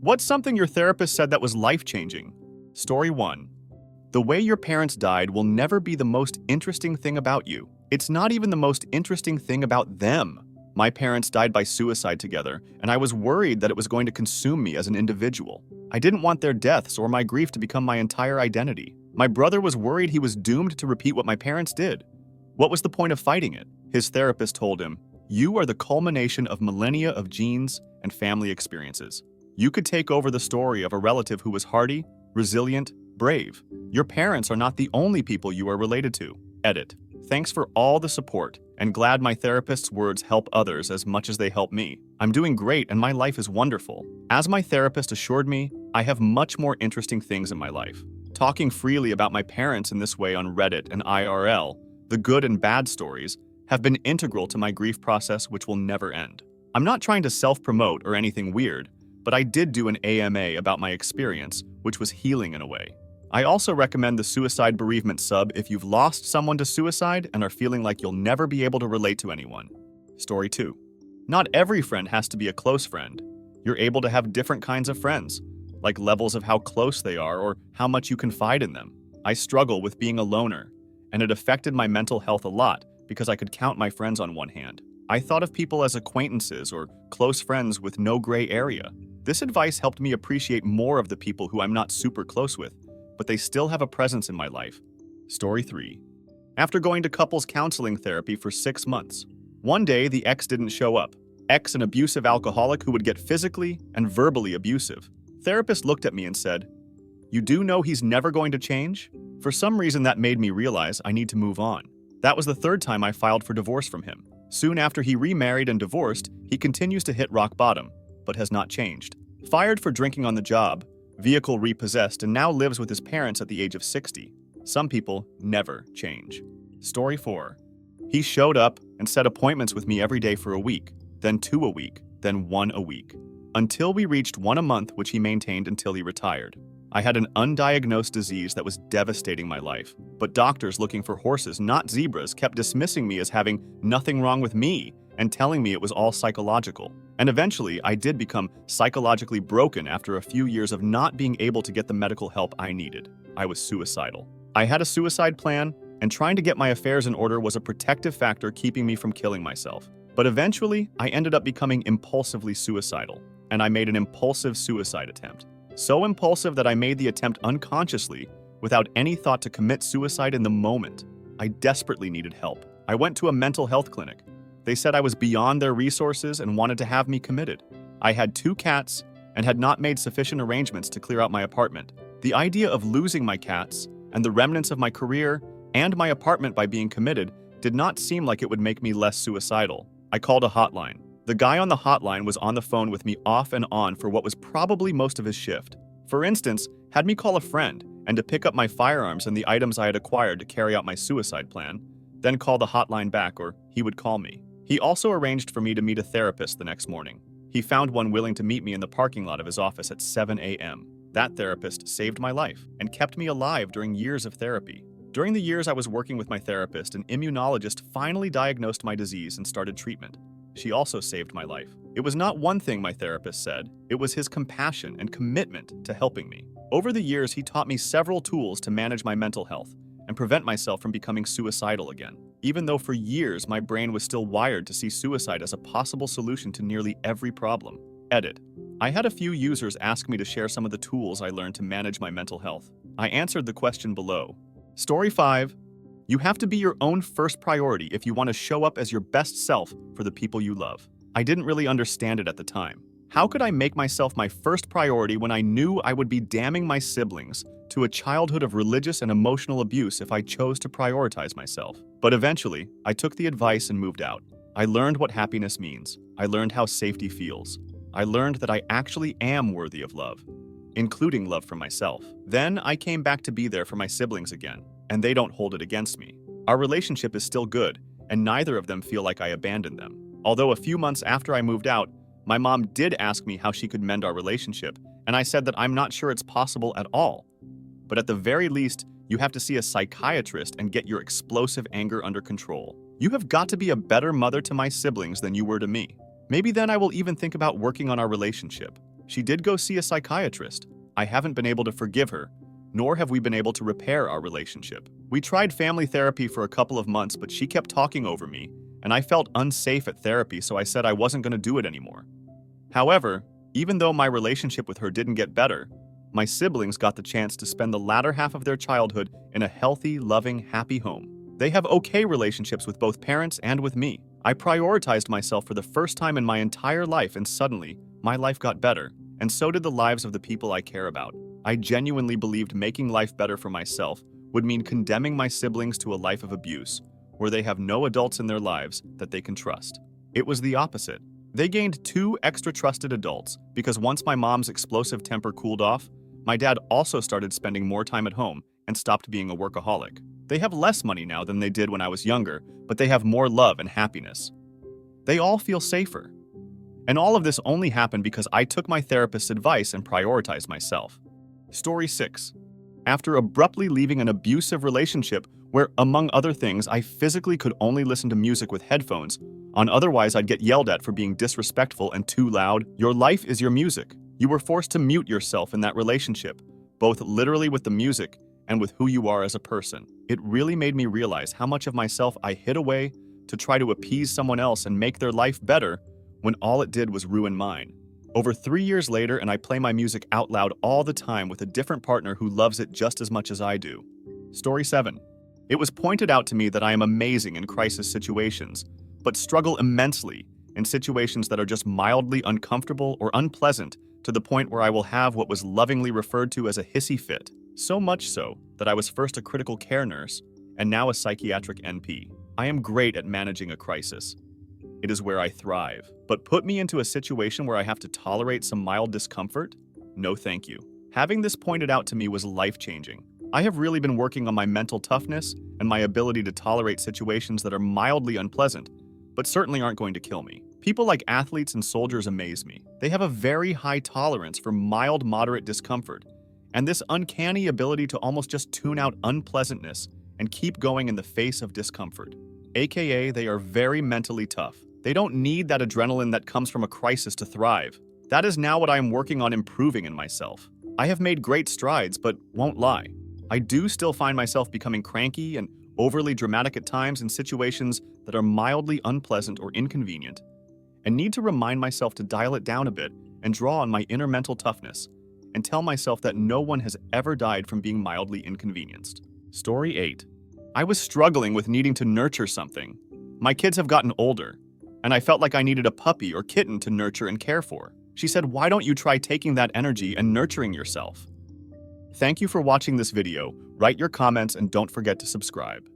What's something your therapist said that was life-changing? Story 1. The way your parents died will never be the most interesting thing about you. It's not even the most interesting thing about them. My parents died by suicide together, and I was worried that it was going to consume me as an individual. I didn't want their deaths or my grief to become my entire identity. My brother was worried he was doomed to repeat what my parents did. What was the point of fighting it? His therapist told him, "You are the culmination of millennia of genes and family experiences. You could take over the story of a relative who was hardy, resilient, brave. Your parents are not the only people you are related to." Edit. Thanks for all the support, and glad my therapist's words help others as much as they help me. I'm doing great and my life is wonderful. As my therapist assured me, I have much more interesting things in my life. Talking freely about my parents in this way on Reddit and IRL, the good and bad stories, have been integral to my grief process, which will never end. I'm not trying to self-promote or anything weird, but I did do an AMA about my experience, which was healing in a way. I also recommend the Suicide Bereavement sub if you've lost someone to suicide and are feeling like you'll never be able to relate to anyone. Story 2. Not every friend has to be a close friend. You're able to have different kinds of friends, like levels of how close they are or how much you confide in them. I struggle with being a loner, and it affected my mental health a lot because I could count my friends on one hand. I thought of people as acquaintances or close friends with no gray area. This advice helped me appreciate more of the people who I'm not super close with, but they still have a presence in my life. Story 3. After going to couples counseling therapy for 6 months, one day the ex didn't show up. Ex, an abusive alcoholic who would get physically and verbally abusive. Therapist looked at me and said, "You do know he's never going to change?" For some reason that made me realize I need to move on. That was the 3rd time I filed for divorce from him. Soon after he remarried and divorced, he continues to hit rock bottom, but has not changed. Fired for drinking on the job, vehicle repossessed, and now lives with his parents at the age of 60. Some people never change. Story 4. He showed up and set appointments with me every day for a week, then 2 a week, then 1 a week, until we reached 1 a month, which he maintained until he retired. I had an undiagnosed disease that was devastating my life, but doctors looking for horses, not zebras, kept dismissing me as having nothing wrong with me and telling me it was all psychological. And eventually, I did become psychologically broken after a few years of not being able to get the medical help I needed. I was suicidal. I had a suicide plan, and trying to get my affairs in order was a protective factor keeping me from killing myself. But eventually, I ended up becoming impulsively suicidal, and I made an impulsive suicide attempt. So impulsive that I made the attempt unconsciously, without any thought to commit suicide in the moment. I desperately needed help. I went to a mental health clinic. They said I was beyond their resources and wanted to have me committed. I had 2 cats and had not made sufficient arrangements to clear out my apartment. The idea of losing my cats and the remnants of my career and my apartment by being committed did not seem like it would make me less suicidal. I called a hotline. The guy on the hotline was on the phone with me off and on for what was probably most of his shift. For instance, had me call a friend and to pick up my firearms and the items I had acquired to carry out my suicide plan, then call the hotline back or he would call me. He also arranged for me to meet a therapist the next morning. He found one willing to meet me in the parking lot of his office at 7 a.m. That therapist saved my life and kept me alive during years of therapy. During the years I was working with my therapist, an immunologist finally diagnosed my disease and started treatment. She also saved my life. It was not one thing my therapist said, it was his compassion and commitment to helping me. Over the years, he taught me several tools to manage my mental health and prevent myself from becoming suicidal again, even though for years my brain was still wired to see suicide as a possible solution to nearly every problem. Edit. I had a few users ask me to share some of the tools I learned to manage my mental health. I answered the question below. Story 5. You have to be your own first priority if you want to show up as your best self for the people you love. I didn't really understand it at the time. How could I make myself my first priority when I knew I would be damning my siblings to a childhood of religious and emotional abuse if I chose to prioritize myself? But eventually, I took the advice and moved out. I learned what happiness means. I learned how safety feels. I learned that I actually am worthy of love, including love for myself. Then I came back to be there for my siblings again, and they don't hold it against me. Our relationship is still good, and neither of them feel like I abandoned them. Although a few months after I moved out, my mom did ask me how she could mend our relationship, and I said that I'm not sure it's possible at all. But at the very least, you have to see a psychiatrist and get your explosive anger under control. You have got to be a better mother to my siblings than you were to me. Maybe then I will even think about working on our relationship. She did go see a psychiatrist. I haven't been able to forgive her, nor have we been able to repair our relationship. We tried family therapy for a couple of months, but she kept talking over me, and I felt unsafe at therapy, so I said I wasn't going to do it anymore. However, even though my relationship with her didn't get better, my siblings got the chance to spend the latter half of their childhood in a healthy, loving, happy home. They have okay relationships with both parents and with me. I prioritized myself for the first time in my entire life, and suddenly, my life got better, and so did the lives of the people I care about. I genuinely believed making life better for myself would mean condemning my siblings to a life of abuse, where they have no adults in their lives that they can trust. It was the opposite. They gained 2 extra trusted adults because once my mom's explosive temper cooled off, my dad also started spending more time at home and stopped being a workaholic. They have less money now than they did when I was younger, but they have more love and happiness. They all feel safer. And all of this only happened because I took my therapist's advice and prioritized myself. Story 6. After abruptly leaving an abusive relationship where, among other things, I physically could only listen to music with headphones on, otherwise I'd get yelled at for being disrespectful and too loud. Your life is your music. You were forced to mute yourself in that relationship, both literally with the music and with who you are as a person. It really made me realize how much of myself I hid away to try to appease someone else and make their life better when all it did was ruin mine. Over 3 years later, and I play my music out loud all the time with a different partner who loves it just as much as I do. Story 7. It was pointed out to me that I am amazing in crisis situations, but struggle immensely in situations that are just mildly uncomfortable or unpleasant to the point where I will have what was lovingly referred to as a hissy fit. So much so that I was first a critical care nurse and now a psychiatric NP. I am great at managing a crisis. It is where I thrive. But put me into a situation where I have to tolerate some mild discomfort? No thank you. Having this pointed out to me was life-changing. I have really been working on my mental toughness and my ability to tolerate situations that are mildly unpleasant, but certainly aren't going to kill me. People like athletes and soldiers amaze me. They have a very high tolerance for mild, moderate discomfort, and this uncanny ability to almost just tune out unpleasantness and keep going in the face of discomfort. AKA, they are very mentally tough. They don't need that adrenaline that comes from a crisis to thrive. That is now what I am working on improving in myself. I have made great strides, but won't lie. I do still find myself becoming cranky and overly dramatic at times in situations that are mildly unpleasant or inconvenient, and need to remind myself to dial it down a bit and draw on my inner mental toughness, and tell myself that no one has ever died from being mildly inconvenienced. Story 8. I was struggling with needing to nurture something. My kids have gotten older, and I felt like I needed a puppy or kitten to nurture and care for. She said, why don't you try taking that energy and nurturing yourself? Thank you for watching this video. Write your comments and don't forget to subscribe.